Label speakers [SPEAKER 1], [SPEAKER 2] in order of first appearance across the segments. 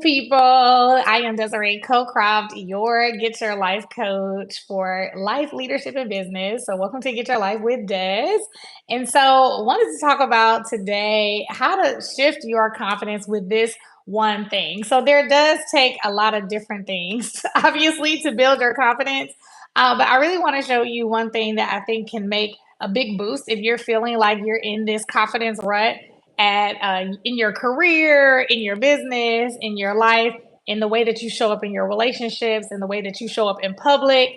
[SPEAKER 1] People. I am Desiree Cocroft, your Get Your Life coach for life, leadership, and business. So, welcome to Get Your Life with Des. And so, wanted to talk about today how to shift your confidence with this one thing. So, there does take a lot of different things, obviously, to build your confidence. But I really want to show you one thing that I think can make a big boost if you're feeling like you're in this confidence rut at in your career, in your business, in your life, in the way that you show up in your relationships, in the way that you show up in public.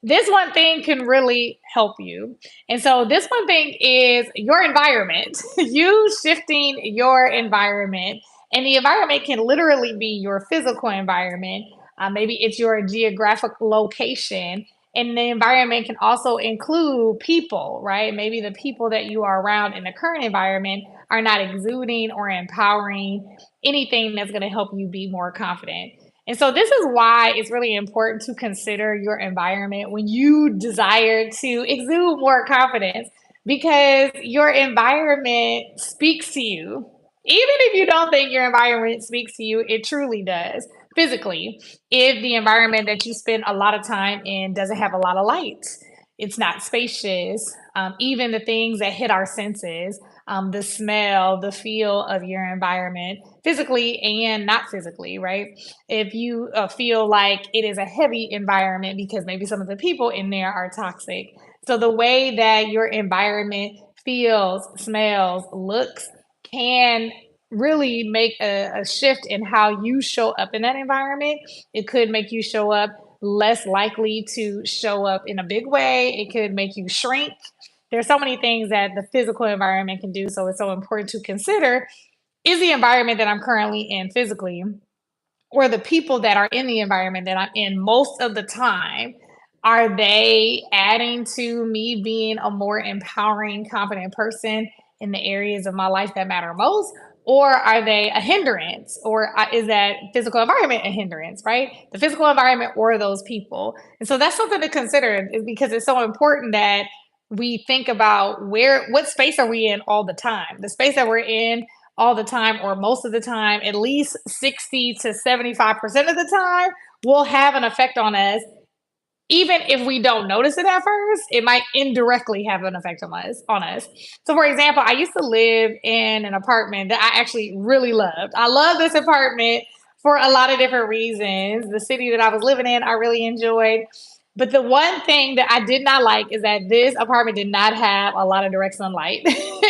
[SPEAKER 1] This one thing can really help you. And so, this one thing is your environment, you shifting your environment. And the environment can literally be your physical environment. Maybe it's your geographic location. And the environment can also include people, right? Maybe the people that you are around in the current environment are not exuding or empowering anything that's going to help you be more confident. And so, this is why it's really important to consider your environment when you desire to exude more confidence because your environment speaks to you. Even if you don't think your environment speaks to you, it truly does physically. If the environment that you spend a lot of time in doesn't have a lot of light, it's not spacious, even the things that hit our senses, the smell, the feel of your environment, physically and not physically, right? If you feel like it is a heavy environment because maybe some of the people in there are toxic. So the way that your environment feels, smells, looks can really make a shift in how you show up in that environment. It could make you show up less likely to show up in a big way. It could make you shrink. There's so many things that the physical environment can do. So it's so important to consider, is the environment that I'm currently in physically, or the people that are in the environment that I'm in most of the time, are they adding to me being a more empowering, confident person in the areas of my life that matter most? Or are they a hindrance? Or is that physical environment a hindrance, right? The physical environment or those people. And so that's something to consider because it's so important that we think about what space are we in all the time? The space that we're in all the time, or most of the time, at least 60 to 75% of the time, will have an effect on us. Even if we don't notice it at first, it might indirectly have an effect on us. So for example, I used to live in an apartment that I actually really loved. I love this apartment for a lot of different reasons. The city that I was living in, I really enjoyed. But the one thing that I did not like is that this apartment did not have a lot of direct sunlight.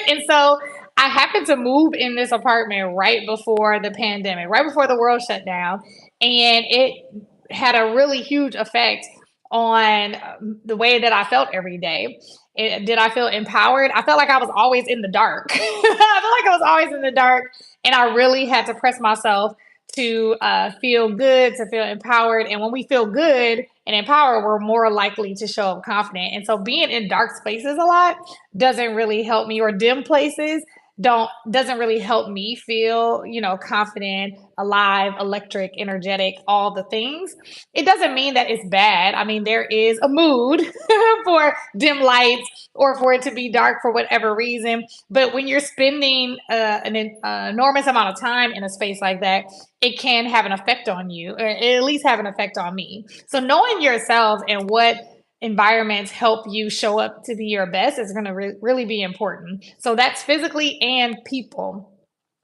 [SPEAKER 1] And so I happened to move in this apartment right before the pandemic, right before the world shut down. And it had a really huge effect on the way that I felt every day. Did I feel empowered? I felt like I was always in the dark. I felt like I was always in the dark. And I really had to press myself to feel good, to feel empowered. And when we feel good and empowered, we're more likely to show up confident. And so being in dark spaces a lot doesn't really help me, or dim places doesn't really help me feel, confident, alive, electric, energetic, all the things. It doesn't mean that it's bad. I mean, there is a mood for dim lights or for it to be dark for whatever reason. But when you're spending an enormous amount of time in a space like that, it can have an effect on you, or at least have an effect on me. So knowing yourself and what environments help you show up to be your best is going to really be important. So that's physically and people.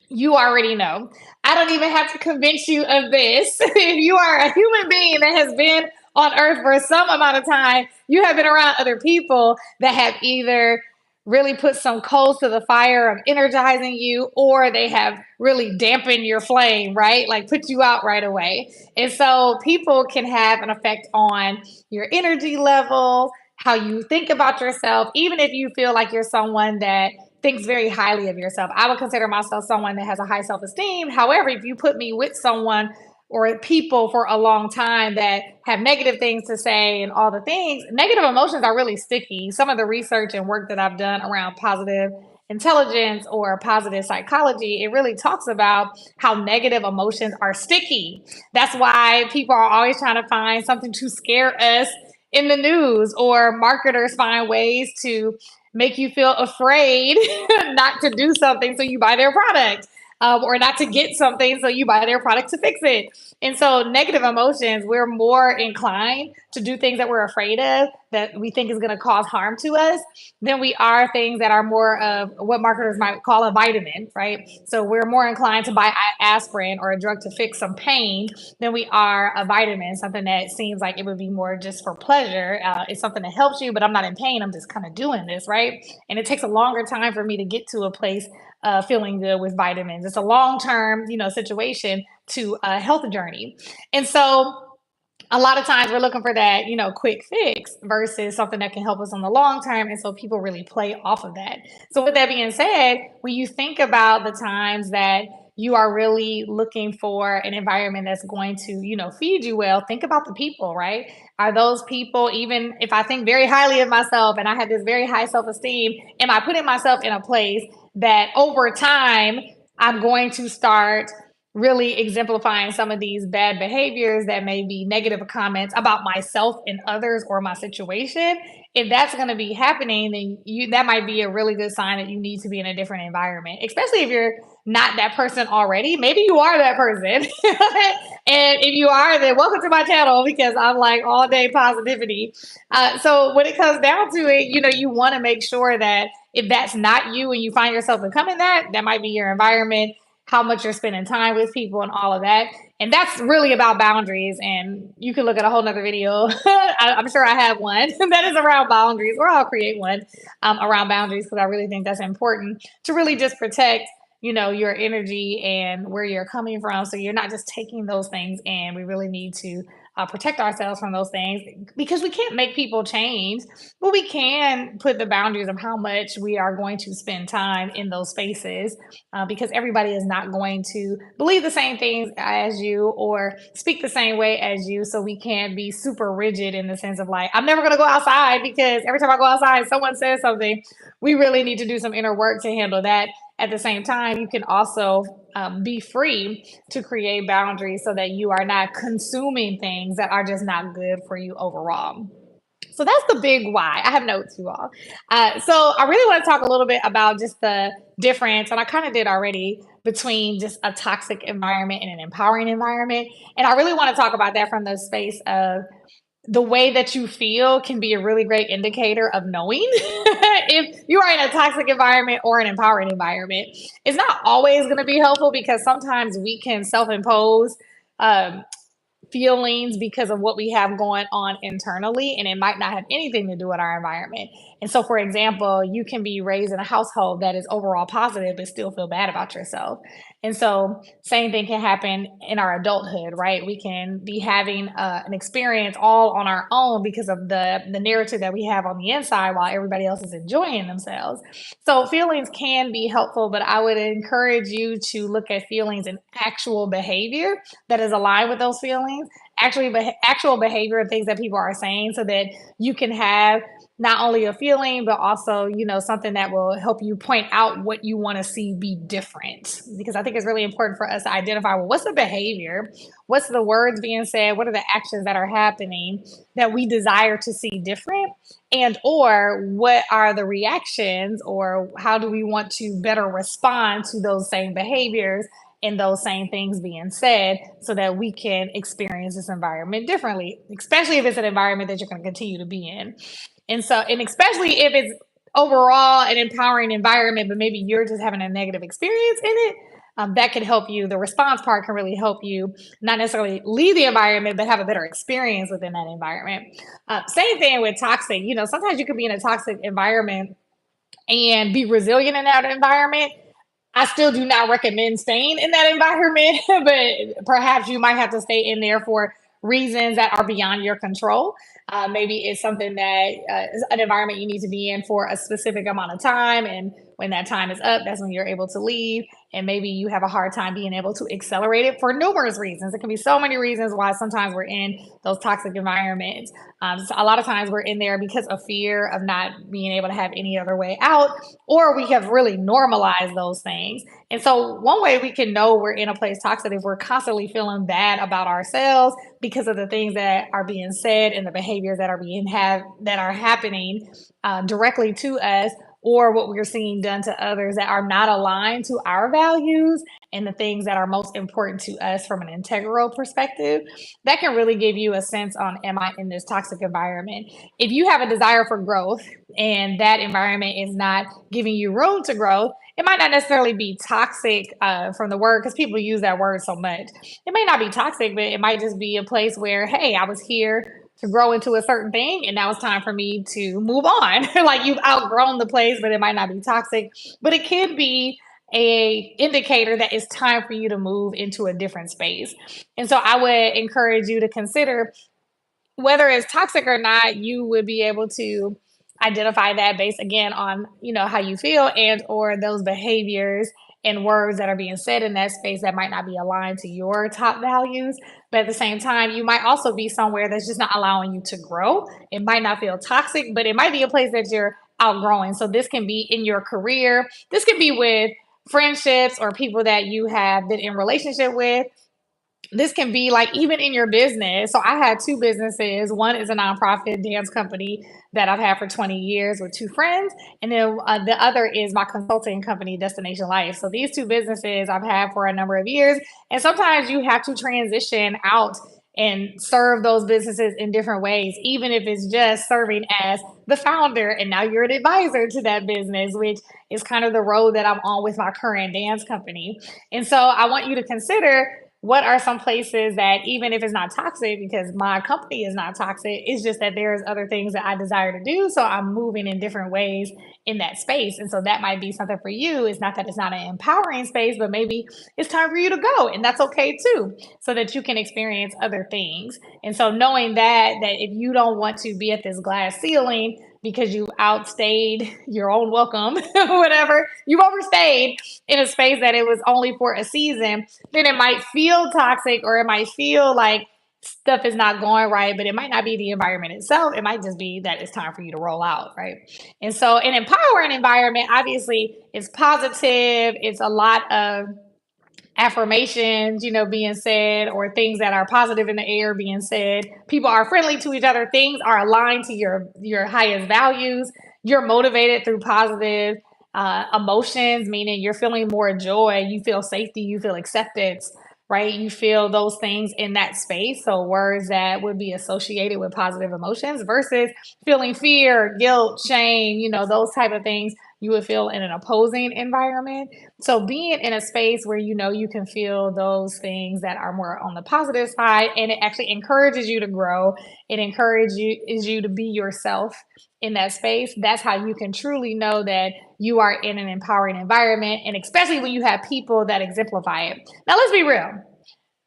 [SPEAKER 1] You already know. I don't even have to convince you of this. If you are a human being that has been on earth for some amount of time, you have been around other people that have either really put some coals to the fire of energizing you, or they have really dampened your flame, right? Like put you out right away. And so people can have an effect on your energy level, how you think about yourself, even if you feel like you're someone that thinks very highly of yourself. I would consider myself someone that has a high self esteem. However, if you put me with someone or people for a long time that have negative things to say and all the things, negative emotions are really sticky. Some of the research and work that I've done around positive intelligence or positive psychology, it really talks about how negative emotions are sticky. That's why people are always trying to find something to scare us in the news, or marketers find ways to make you feel afraid not to do something so you buy their product. or not to get something, so you buy their product to fix it. And so, negative emotions, we're more inclined to do things that we're afraid of, that we think is going to cause harm to us, than we are things that are more of what marketers might call a vitamin, right? So we're more inclined to buy aspirin or a drug to fix some pain than we are a vitamin, something that seems like it would be more just for pleasure. It's something that helps you, but I'm not in pain. I'm just kind of doing this, right? And it takes a longer time for me to get to a place feeling good with vitamins. It's a long term, situation to a health journey. And so a lot of times we're looking for that, quick fix versus something that can help us on the long term. And so people really play off of that. So, with that being said, when you think about the times that you are really looking for an environment that's going to, feed you well, think about the people, right? Are those people, even if I think very highly of myself and I have this very high self esteem, am I putting myself in a place that over time I'm going to start really exemplifying some of these bad behaviors that may be negative comments about myself and others or my situation? If that's going to be happening, then that might be a really good sign that you need to be in a different environment, especially if you're not that person already. Maybe you are that person. And if you are, then welcome to my channel, because I'm like all day positivity. So when it comes down to it, you want to make sure that if that's not you and you find yourself becoming that might be your environment, how much you're spending time with people and all of that. And that's really about boundaries. And you can look at a whole nother video. I'm sure I have one that is around boundaries, or I'll create one around boundaries, because I really think that's important to really just protect, your energy and where you're coming from. So you're not just taking those things in. We really need to protect ourselves from those things, because we can't make people change, but we can put the boundaries of how much we are going to spend time in those spaces, because everybody is not going to believe the same things as you or speak the same way as you. So we can't be super rigid in the sense of like, I'm never going to go outside because every time I go outside, someone says something. We really need to do some inner work to handle that. At the same time, you can also be free to create boundaries so that you are not consuming things that are just not good for you overall. So that's the big why. I have notes, you all. So I really want to talk a little bit about just the difference, and I kind of did already, between just a toxic environment and an empowering environment. And I really want to talk about that from the space of the way that you feel can be a really great indicator of knowing if you are in a toxic environment or an empowering environment. It's not always going to be helpful, because sometimes we can self impose um, feelings because of what we have going on internally, and it might not have anything to do with our environment. And so, for example, you can be raised in a household that is overall positive but still feel bad about yourself. And so same thing can happen in our adulthood, right? We can be having an experience all on our own because of the narrative that we have on the inside, while everybody else is enjoying themselves. So feelings can be helpful, but I would encourage you to look at feelings and actual behavior that is aligned with those feelings, actual behavior and things that people are saying, so that you can have not only a feeling, but also, something that will help you point out what you want to see be different. Because I think it's really important for us to identify, well, what's the behavior? What's the words being said? What are the actions that are happening that we desire to see different? And or what are the reactions, or how do we want to better respond to those same behaviors and those same things being said, so that we can experience this environment differently, especially if it's an environment that you're going to continue to be in. And especially if it's overall an empowering environment, but maybe you're just having a negative experience in it, that can help you. The response part can really help you not necessarily leave the environment, but have a better experience within that environment. Same thing with toxic. Sometimes you could be in a toxic environment and be resilient in that environment. I still do not recommend staying in that environment, but perhaps you might have to stay in there for reasons that are beyond your control. Maybe it's something that is an environment you need to be in for a specific amount of time. And when that time is up, that's when you're able to leave. And maybe you have a hard time being able to accelerate it for numerous reasons. It can be so many reasons why sometimes we're in those toxic environments. So a lot of times we're in there because of fear of not being able to have any other way out, or we have really normalized those things. And so one way we can know we're in a place toxic if we're constantly feeling bad about ourselves because of the things that are being said and the behaviors that are happening directly to us, or what we're seeing done to others that are not aligned to our values and the things that are most important to us from an integral perspective, that can really give you a sense on, am I in this toxic environment? If you have a desire for growth and that environment is not giving you room to grow, it might not necessarily be toxic from the word, because people use that word so much. It may not be toxic, but it might just be a place where, hey, I was here to grow into a certain thing, and now it's time for me to move on. Like, you've outgrown the place, but it might not be toxic, but it could be a indicator that it's time for you to move into a different space. And so I would encourage you to consider whether it's toxic or not. You would be able to identify that based, again, on, how you feel and or those behaviors and words that are being said in that space that might not be aligned to your top values. But at the same time, you might also be somewhere that's just not allowing you to grow. It might not feel toxic, but it might be a place that you're outgrowing. So this can be in your career, this can be with friendships or people that you have been in relationship with. This can be like even in your business. So I had two businesses. One is a nonprofit dance company that I've had for 20 years with two friends. And then the other is my consulting company, Destination Life. So these two businesses I've had for a number of years. And sometimes you have to transition out and serve those businesses in different ways, even if it's just serving as the founder and now you're an advisor to that business, which is kind of the road that I'm on with my current dance company. And so I want you to consider, what are some places that, even if it's not toxic, because my company is not toxic, it's just that there's other things that I desire to do. So I'm moving in different ways in that space. And so that might be something for you. It's not that it's not an empowering space, but maybe it's time for you to go. And that's okay too, so that you can experience other things. And so knowing that if you don't want to be at this glass ceiling because you outstayed your own welcome, whatever, you've overstayed in a space that it was only for a season, then it might feel toxic, or it might feel like stuff is not going right, but it might not be the environment itself. It might just be that it's time for you to roll out, right? And so an empowering environment, obviously, is positive. It's a lot of affirmations, being said, or things that are positive in the air being said. People are friendly to each other. Things are aligned to your highest values. You're motivated through positive emotions, meaning you're feeling more joy. You feel safety. You feel acceptance, right? You feel those things in that space. So words that would be associated with positive emotions versus feeling fear, guilt, shame, those type of things you would feel in an opposing environment. So being in a space where you can feel those things that are more on the positive side, and it actually encourages you to grow. It encourages you to be yourself in that space. That's how you can truly know that you are in an empowering environment, and especially when you have people that exemplify it. Now, let's be real.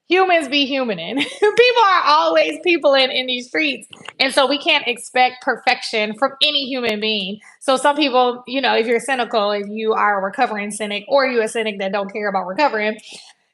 [SPEAKER 1] Humans be humaning. People are always people in these streets. And so we can't expect perfection from any human being. So some people, if you're cynical, if you are a recovering cynic, or you're a cynic that don't care about recovering,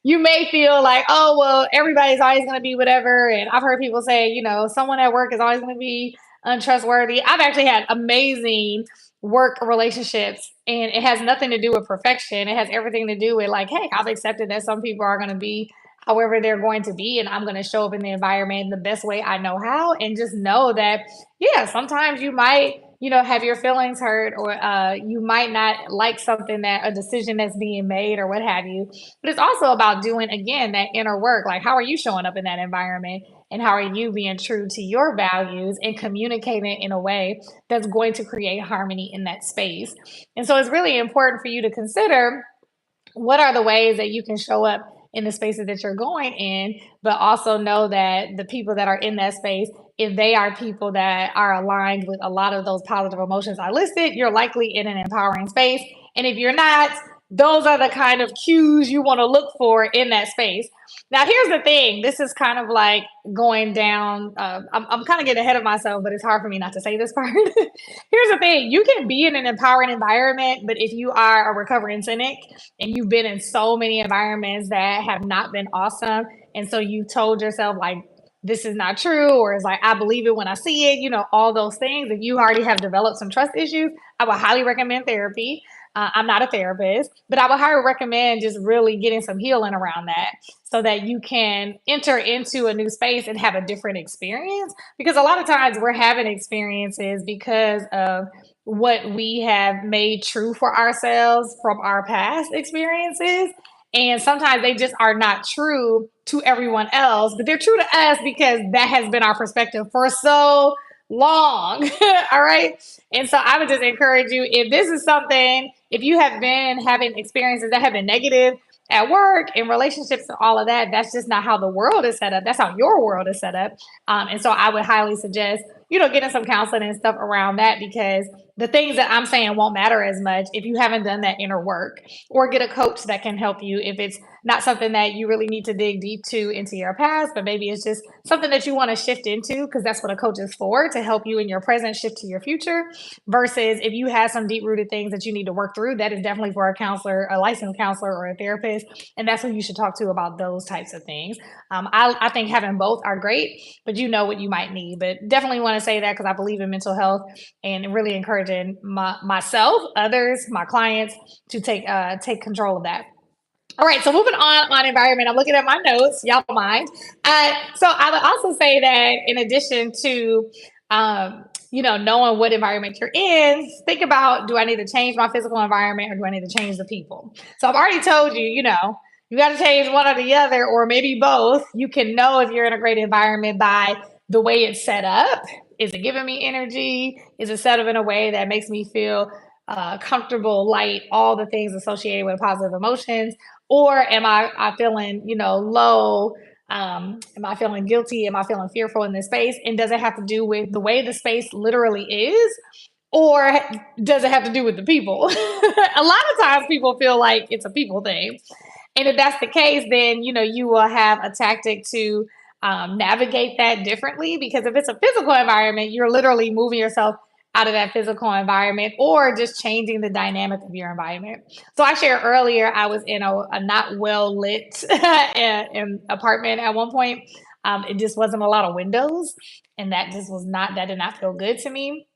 [SPEAKER 1] you may feel like, oh, well, everybody's always going to be whatever. And I've heard people say, someone at work is always going to be untrustworthy. I've actually had amazing work relationships, and it has nothing to do with perfection. It has everything to do with, like, hey, I've accepted that some people are going to be however they're going to be, and I'm going to show up in the environment the best way I know how, and just know that, yeah, sometimes you might have your feelings hurt, or you might not like something, that a decision that's being made or what have you. But it's also about doing, again, that inner work. Like, how are you showing up in that environment, and how are you being true to your values and communicating in a way that's going to create harmony in that space. And so it's really important for you to consider, what are the ways that you can show up in the spaces that you're going in, but also know that the people that are in that space, if they are people that are aligned with a lot of those positive emotions I listed, you're likely in an empowering space. And if you're not, those are the kind of cues you want to look for in that space. Now, here's the thing. This is kind of like going down. I'm kind of getting ahead of myself, but it's hard for me not to say this part. Here's the thing. You can be in an empowering environment, but if you are a recovering cynic and you've been in so many environments that have not been awesome, and so you told yourself, like, this is not true, or it's like, I believe it when I see it, all those things. If you already have developed some trust issues, I would highly recommend therapy. I'm not a therapist, but I would highly recommend just really getting some healing around that, so that you can enter into a new space and have a different experience. Because a lot of times we're having experiences because of what we have made true for ourselves from our past experiences. And sometimes they just are not true to everyone else, but they're true to us because that has been our perspective for so long. All right. And so I would just encourage you, if this is something, if you have been having experiences that have been negative at work, in relationships, and all of that, that's just not how the world is set up. That's how your world is set up. And so I would highly suggest, getting some counseling and stuff around that, because the things that I'm saying won't matter as much if you haven't done that inner work, or get a coach that can help you if it's not something that you really need to dig deep to into your past, but maybe it's just something that you want to shift into, because that's what a coach is for, to help you in your present shift to your future. Versus if you have some deep rooted things that you need to work through, that is definitely for a counselor, a licensed counselor, or a therapist. And that's who you should talk to about those types of things. I think having both are great, but you know what you might need. But definitely want to say that because I believe in mental health, and really encouraging myself, others, my clients to take control of that. All right, so moving on environment, I'm looking at my notes. Y'all don't mind. So I would also say that in addition to knowing what environment you're in, think about, do I need to change my physical environment, or do I need to change the people? So I've already told you, you got to change one or the other, or maybe both. You can know if you're in a great environment by the way it's set up. Is it giving me energy? Is it set up in a way that makes me feel comfortable, light, all the things associated with positive emotions? Or am I feeling, low? Am I feeling guilty? Am I feeling fearful in this space? And does it have to do with the way the space literally is? Or does it have to do with the people? A lot of times people feel like it's a people thing. And if that's the case, then you will have a tactic to navigate that differently. Because if it's a physical environment, you're literally moving yourself out of that physical environment, or just changing the dynamic of your environment. So I shared earlier, I was in a not well lit apartment at one point. It just wasn't a lot of windows, and that did not feel good to me.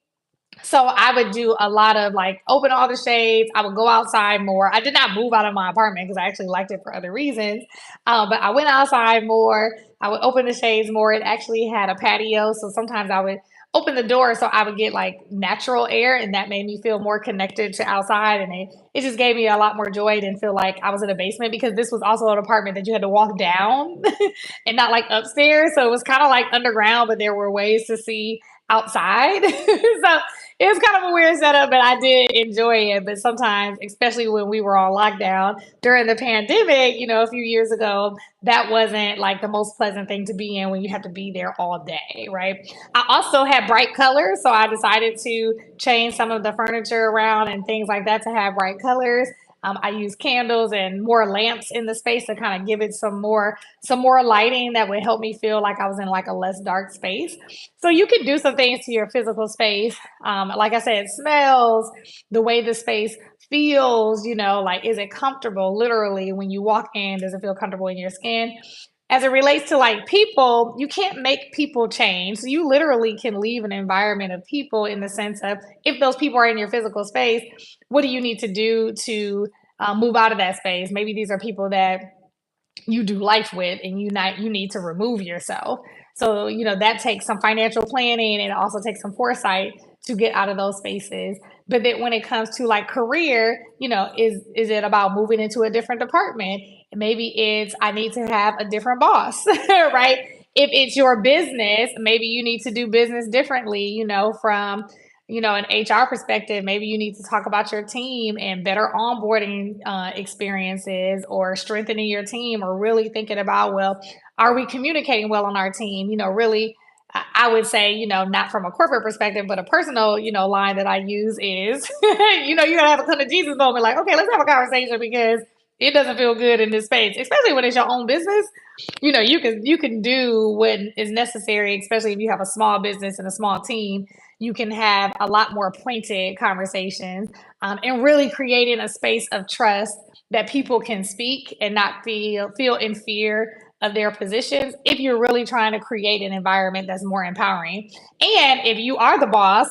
[SPEAKER 1] So I would do a lot of like open all the shades. I would go outside more. I did not move out of my apartment because I actually liked it for other reasons. But I went outside more. I would open the shades more. It actually had a patio. So sometimes I would open the door so I would get like natural air, and that made me feel more connected to outside. And it just gave me a lot more joy. Didn't feel like I was in a basement, because this was also an apartment that you had to walk down and not like upstairs. So it was kind of like underground, but there were ways to see outside. So it was kind of a weird setup, but I did enjoy it. But sometimes, especially when we were on lockdown during the pandemic, a few years ago, that wasn't like the most pleasant thing to be in when you have to be there all day, right? I also had bright colors, so I decided to change some of the furniture around and things like that to have bright colors. I used candles and more lamps in the space to kind of give it some more lighting that would help me feel like I was in like a less dark space. So you can do some things to your physical space. Like I said, smells, the way the space feels, like, is it comfortable? Literally, when you walk in, does it feel comfortable in your skin? As it relates to like people, you can't make people change. So you literally can leave an environment of people, in the sense of, if those people are in your physical space, what do you need to do to move out of that space? Maybe these are people that you do life with, and you need to remove yourself. So that takes some financial planning, and it also takes some foresight to get out of those spaces. But then when it comes to like career, is it about moving into a different department? Maybe it's, I need to have a different boss. Right? If it's your business, maybe you need to do business differently, from an HR perspective. Maybe you need to talk about your team and better onboarding experiences, or strengthening your team, or really thinking about, well, are we communicating well on our team? Really, I would say, not from a corporate perspective, but a personal, line that I use is, you gotta have a come to Jesus moment. Like, okay, let's have a conversation, because it doesn't feel good in this space, especially when it's your own business. You can do what is necessary, especially if you have a small business and a small team. You can have a lot more pointed conversations, and really creating a space of trust, that people can speak and not feel in fear of their positions, if you're really trying to create an environment that's more empowering. And if you are the boss,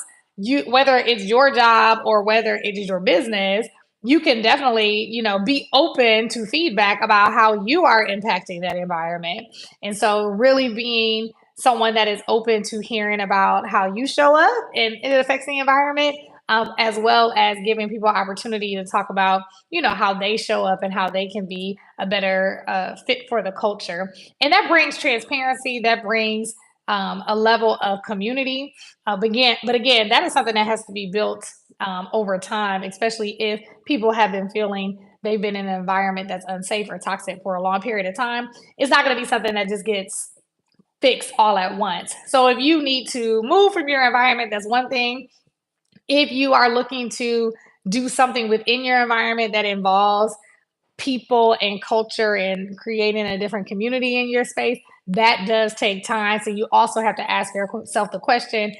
[SPEAKER 1] whether it's your job or whether it is your business, you can definitely, be open to feedback about how you are impacting that environment. And so really being someone that is open to hearing about how you show up, and it affects the environment, as well as giving people opportunity to talk about, how they show up and how they can be a better fit for the culture. And that brings transparency, that brings a level of community. But again, that is something that has to be built over time, especially if people have been feeling they've been in an environment that's unsafe or toxic for a long period of time. It's not going to be something that just gets fixed all at once. So if you need to move from your environment, that's one thing. If you are looking to do something within your environment that involves people and culture and creating a different community in your space, that does take time. So you also have to ask yourself the question,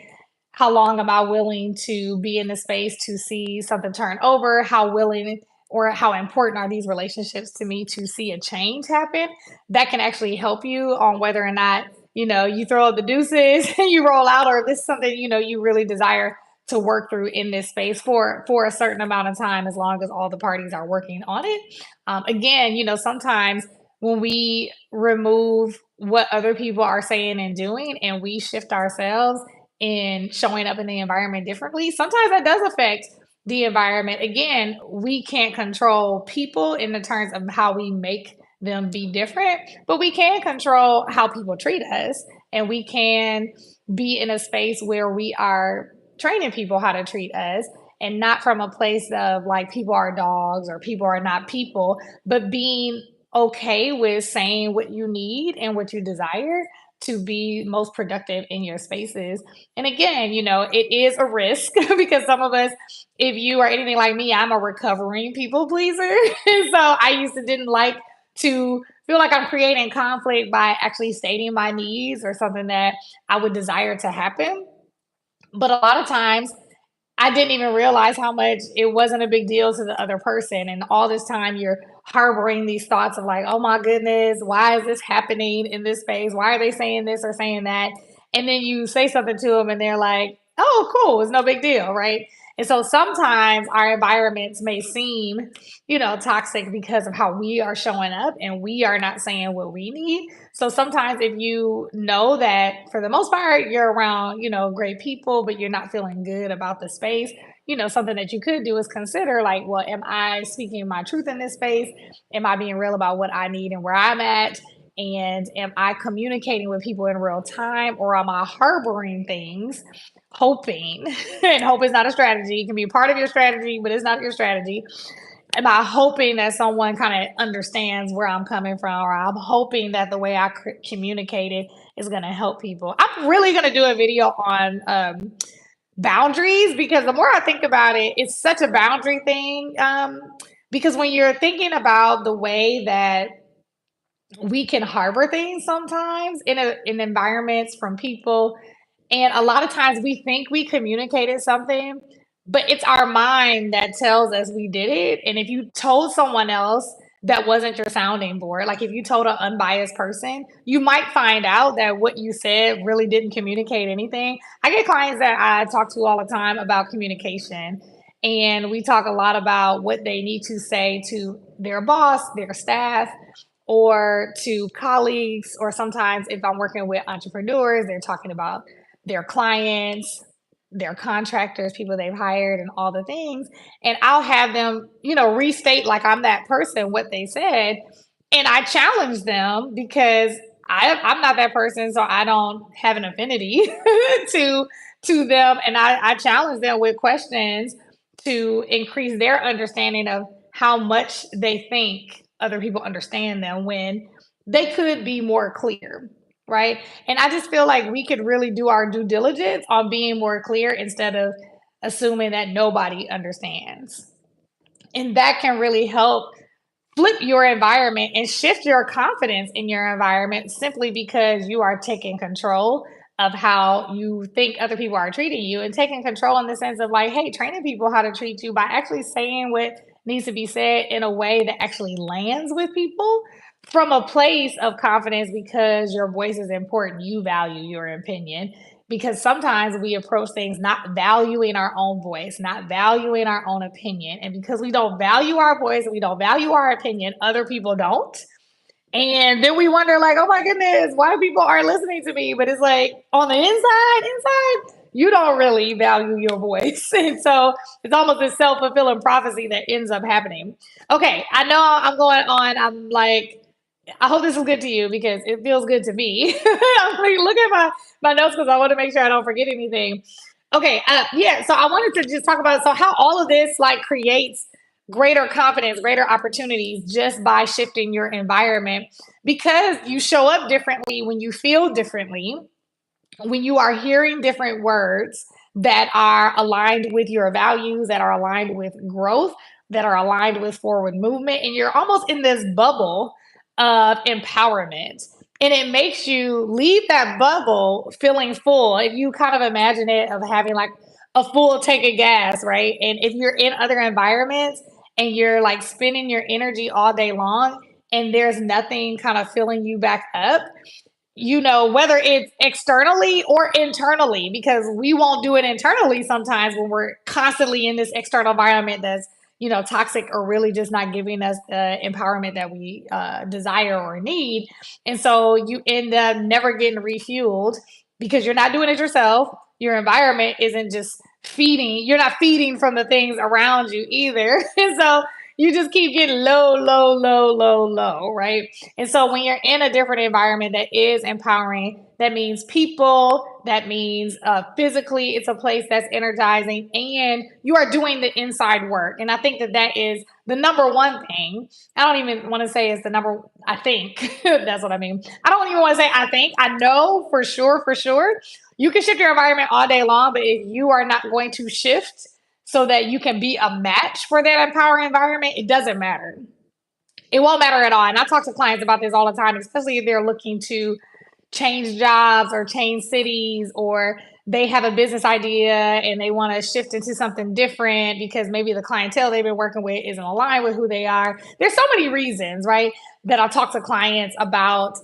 [SPEAKER 1] how long am I willing to be in the space to see something turn over? How willing or how important are these relationships to me to see a change happen? That can actually help you on whether or not, you throw up the deuces and you roll out, or if this is something, you really desire to work through in this space for a certain amount of time, as long as all the parties are working on it. Again, sometimes when we remove what other people are saying and doing and we shift ourselves in showing up in the environment differently, sometimes that does affect the environment. Again, we can't control people in the terms of how we make them be different, but we can control how people treat us. And we can be in a space where we are training people how to treat us, and not from a place of like people are dogs or people are not people, but being okay with saying what you need and what you desire to be most productive in your spaces. And again, it is a risk because some of us, if you are anything like me, I'm a recovering people pleaser. And so I used to didn't like to feel like I'm creating conflict by actually stating my needs or something that I would desire to happen. But a lot of times I didn't even realize how much it wasn't a big deal to the other person. And all this time you're harboring these thoughts of like, oh my goodness, why is this happening in this space? Why are they saying this or saying that? And then you say something to them and they're like, oh, cool, it's no big deal, right? And so sometimes our environments may seem, toxic because of how we are showing up and we are not saying what we need. So sometimes if you know that for the most part you're around, great people, but you're not feeling good about the space, something that you could do is consider like, well, am I speaking my truth in this space? Am I being real about what I need and where I'm at? And am I communicating with people in real time, or am I harboring things, hoping? And hope is not a strategy. It can be part of your strategy, but it's not your strategy. Am I hoping that someone kind of understands where I'm coming from, or I'm hoping that the way I communicate it is going to help people? I'm really going to do a video on boundaries, because the more I think about it, it's such a boundary thing. Because when you're thinking about the way that we can harbor things sometimes in environments from people, and a lot of times we think we communicated something, but it's our mind that tells us we did it. And if you told someone else that wasn't your sounding board, like if you told an unbiased person, you might find out that what you said really didn't communicate anything. I get clients that I talk to all the time about communication, and we talk a lot about what they need to say to their boss, their staff, or to colleagues, or sometimes if I'm working with entrepreneurs, they're talking about their clients, their contractors, people they've hired, and all the things. And I'll have them, restate like I'm that person what they said. And I challenge them because I'm not that person, so I don't have an affinity to them. And I challenge them with questions to increase their understanding of how much they think other people understand them, when they could be more clear, right? And I just feel like we could really do our due diligence on being more clear instead of assuming that nobody understands. And that can really help flip your environment and shift your confidence in your environment, simply because you are taking control of how you think other people are treating you, and taking control in the sense of like, hey, training people how to treat you by actually saying what needs to be said in a way that actually lands with people from a place of confidence, because your voice is important. You value your opinion, because sometimes we approach things not valuing our own voice, not valuing our own opinion. And because we don't value our voice and we don't value our opinion, other people don't. And then we wonder, like, oh my goodness, why people aren't listening to me? But it's like on the inside, you don't really value your voice. And so it's almost a self fulfilling prophecy that ends up happening. Okay, I know I'm going on. I'm like, I hope this is good to you because it feels good to me. I'm like, look at my notes because I want to make sure I don't forget anything. Okay, yeah. So I wanted to just talk about so how all of this like creates greater confidence, greater opportunities just by shifting your environment because you show up differently when you feel differently, when you are hearing different words that are aligned with your values, that are aligned with growth, that are aligned with forward movement, and you're almost in this bubble of empowerment. And it makes you leave that bubble feeling full. If you kind of imagine it of having like a full tank of gas, right? And if you're in other environments and you're like spending your energy all day long and there's nothing kind of filling you back up, whether it's externally or internally, because we won't do it internally sometimes when we're constantly in this external environment that's, toxic or really just not giving us the empowerment that we desire or need. And so you end up never getting refueled because you're not doing it yourself. Your environment isn't just feeding, you're not feeding from the things around you either. And so you just keep getting low, low, low, low, low, right? And so when you're in a different environment that is empowering, that means people, that means physically, it's a place that's energizing, and you are doing the inside work. And I think that that is the number one thing. I don't even want to say it's the number, I think that's what I mean. I don't even want to say I think. I know for sure. You can shift your environment all day long, but if you are not going to shift so that you can be a match for that empowering environment, it doesn't matter. It won't matter at all. And I talk to clients about this all the time, especially if they're looking to change jobs or change cities, or they have a business idea and they want to shift into something different because maybe the clientele they've been working with isn't aligned with who they are. There's so many reasons, right, that I talk to clients about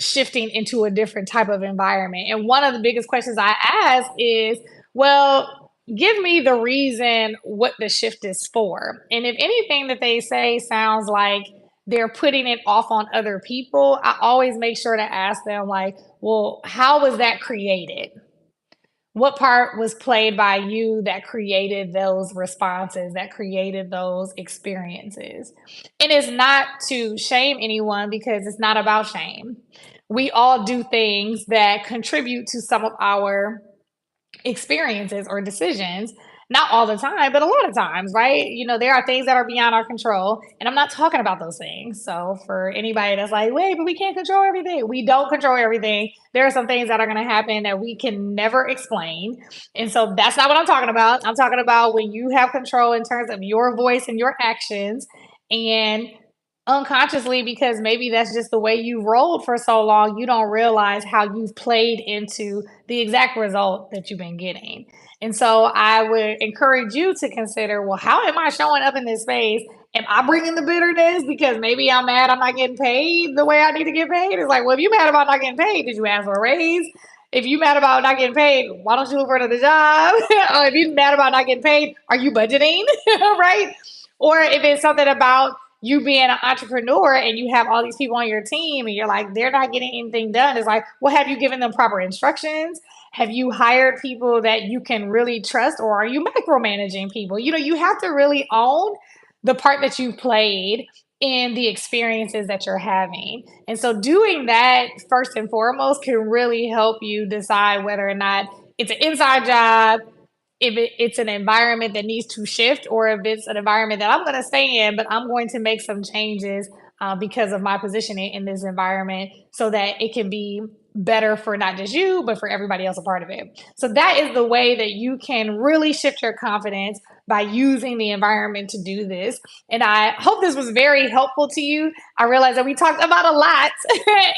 [SPEAKER 1] shifting into a different type of environment. And one of the biggest questions I ask is, well, give me the reason what the shift is for. And if anything that they say sounds like they're putting it off on other people, I always make sure to ask them, like, well, how was that created? What part was played by you that created those responses, that created those experiences? And it's not to shame anyone because it's not about shame. We all do things that contribute to some of our experiences or decisions, not all the time, but a lot of times, right? There are things that are beyond our control, and I'm not talking about those things. So, for anybody that's like, wait, but we can't control everything, we don't control everything. There are some things that are going to happen that we can never explain. And so, that's not what I'm talking about. I'm talking about when you have control in terms of your voice and your actions. And unconsciously, because maybe that's just the way you rolled for so long, you don't realize how you've played into the exact result that you've been getting. And so I would encourage you to consider, well, how am I showing up in this space? Am I bringing the bitterness because maybe I'm mad I'm not getting paid the way I need to get paid? It's like, well, if you're mad about not getting paid, did you ask for a raise? If you're mad about not getting paid, why don't you look for another job? Or if you're mad about not getting paid, are you budgeting? Right? Or if it's something about you being an entrepreneur and you have all these people on your team and you're like, they're not getting anything done. It's like, well, have you given them proper instructions? Have you hired people that you can really trust, or are you micromanaging people? You have to really own the part that you've played in the experiences that you're having. And so doing that first and foremost can really help you decide whether or not it's an inside job, if it's an environment that needs to shift, or if it's an environment that I'm going to stay in, but I'm going to make some changes because of my positioning in this environment so that it can be better for not just you, but for everybody else a part of it. So that is the way that you can really shift your confidence by using the environment to do this. And I hope this was very helpful to you. I realize that we talked about a lot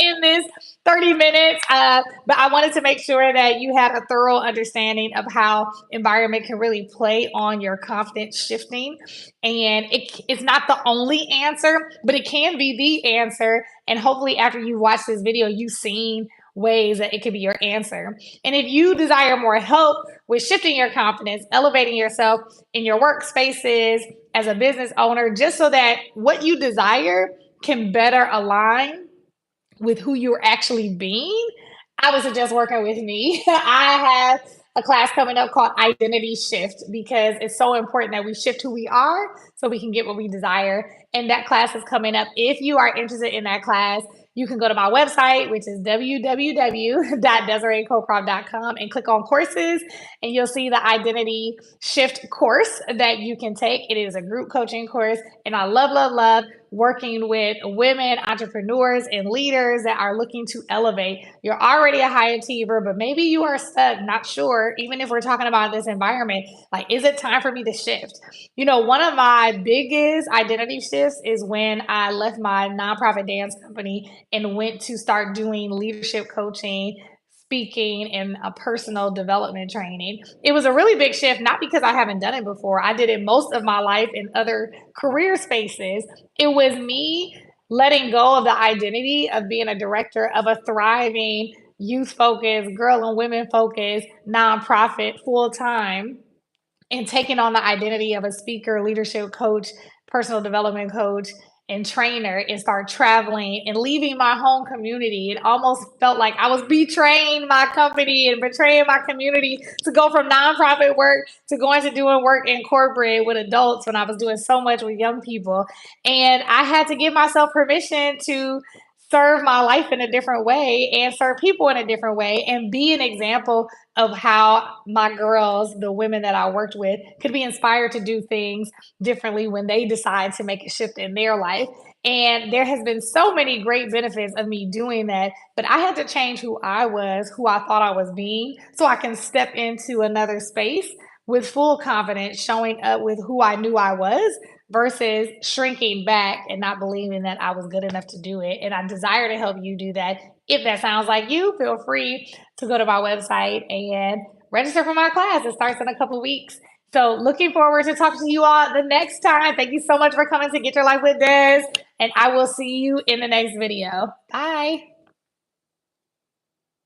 [SPEAKER 1] in this 30 minutes, but I wanted to make sure that you had a thorough understanding of how environment can really play on your confidence shifting. And it's not the only answer, but it can be the answer. And hopefully, after you watch this video, you've seen ways that it could be your answer. And if you desire more help with shifting your confidence, elevating yourself in your workspaces as a business owner, just so that what you desire can better align with who you're actually being, I would suggest working with me. I have a class coming up called Identity Shift because it's so important that we shift who we are so we can get what we desire. And that class is coming up. If you are interested in that class, you can go to my website, which is www.desireecocroft.com, and click on courses, and you'll see the Identity Shift course that you can take. It is a group coaching course, and I love, love, love working with women entrepreneurs and leaders that are looking to elevate. You're already a high achiever, but maybe you are stuck, not sure, even if we're talking about this environment, like, is it time for me to shift? One of my biggest identity shifts is when I left my nonprofit dance company and went to start doing leadership coaching, speaking, and a personal development training. It was a really big shift, not because I haven't done it before. I did it most of my life in other career spaces. It was me letting go of the identity of being a director of a thriving, youth focused, girl and women focused nonprofit full time, and taking on the identity of a speaker, leadership coach, personal development coach, and trainer, and start traveling and leaving my home community. It almost felt like I was betraying my company and betraying my community to go from nonprofit work to going to doing work in corporate with adults when I was doing so much with young people. And I had to give myself permission to serve my life in a different way and serve people in a different way and be an example of how my girls, the women that I worked with, could be inspired to do things differently when they decide to make a shift in their life. And there has been so many great benefits of me doing that, but I had to change who I was, who I thought I was being, so I can step into another space with full confidence, showing up with who I knew I was versus shrinking back and not believing that I was good enough to do it. And I desire to help you do that. If that sounds like you, feel free to go to my website and register for my class. It starts in a couple of weeks. So looking forward to talking to you all the next time. Thank you so much for coming to Get Your Life with Des, and I will see you in the next video. Bye.